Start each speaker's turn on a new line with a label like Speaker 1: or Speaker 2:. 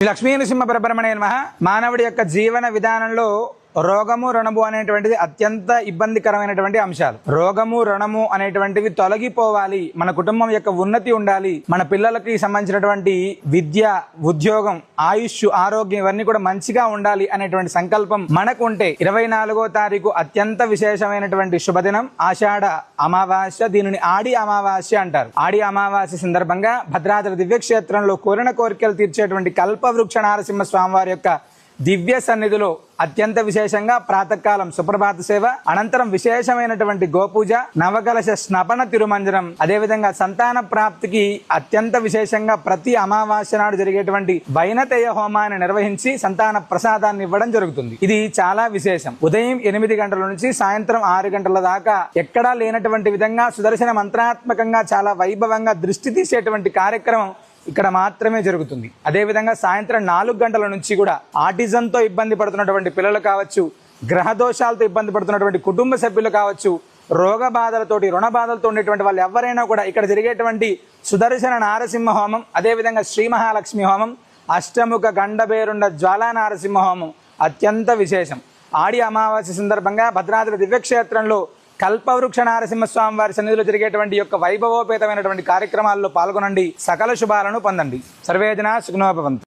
Speaker 1: లక్ష్మీ నృసింహ పరబ్రహ్మణే నమః. మానవుడి యొక్క జీవన విధానంలో రోగము రుణము అనేటువంటిది అత్యంత ఇబ్బందికరమైనటువంటి అంశాలు. రోగము రుణము అనేటువంటివి తొలగిపోవాలి, మన కుటుంబం యొక్క ఉన్నతి ఉండాలి, మన పిల్లలకి సంబంధించినటువంటి విద్య, ఉద్యోగం, ఆయుష్, ఆరోగ్యం ఇవన్నీ కూడా మంచిగా ఉండాలి అనేటువంటి సంకల్పం మనకు ఉంటే 24వ తారీఖు అత్యంత విశేషమైనటువంటి శుభదినం ఆషాఢ అమావాస్య. దీనిని ఆడి అమావాస్య అంటారు. ఆడి అమావాస్య సందర్భంగా భద్రాద్రి దివ్యక్షేత్రంలో కోరిన కోరికలు తీర్చేటువంటి కల్పవృక్ష నారసింహ స్వామివారి యొక్క దివ్య సన్నిధిలో అత్యంత విశేషంగా ప్రాతకాలం సుప్రభాత సేవ, అనంతరం విశేషమైనటువంటి గోపూజ, నవకలశ స్నపన తిరుమంజనం, అదేవిధంగా సంతాన ప్రాప్తికి అత్యంత విశేషంగా ప్రతి అమావాస్య నాడు జరిగేటువంటి వైనతేయ హోమాన్ని నిర్వహించి సంతాన ప్రసాదాన్ని ఇవ్వడం జరుగుతుంది. ఇది చాలా విశేషం. ఉదయం 8 గంటల నుంచి సాయంత్రం 6 గంటల దాకా ఎక్కడా లేనటువంటి విధంగా సుదర్శన మంత్రాత్మకంగా చాలా వైభవంగా దృష్టి తీసేటువంటి కార్యక్రమం ఇక్కడ మాత్రమే జరుగుతుంది. అదేవిధంగా సాయంత్రం 4 గంటల నుంచి కూడా ఆటిజంతో ఇబ్బంది పడుతున్నటువంటి పిల్లలు కావచ్చు, గ్రహ దోషాలతో ఇబ్బంది పడుతున్నటువంటి కుటుంబ సభ్యులు కావచ్చు, రోగ బాధలతోటి రుణ బాధలతో ఉండేటువంటి వాళ్ళు ఎవరైనా కూడా ఇక్కడ జరిగేటువంటి సుదర్శన నారసింహ హోమం, అదేవిధంగా శ్రీ మహాలక్ష్మి హోమం, అష్టముఖ గండబేరుండ జ్వాలా నారసింహ హోమం అత్యంత విశేషం. ఆడి అమావాస్య సందర్భంగా భద్రాద్రి దివ్యక్షేత్రంలో కల్పవృక్ష నారసింహస్వామి వారి సన్నిధిలో జరిగేటువంటి యొక్క వైభవోపేతమైనటువంటి కార్యక్రమాల్లో పాల్గొనండి, సకల శుభాలను పొందండి. సర్వేజన సుఖినో భవంతు.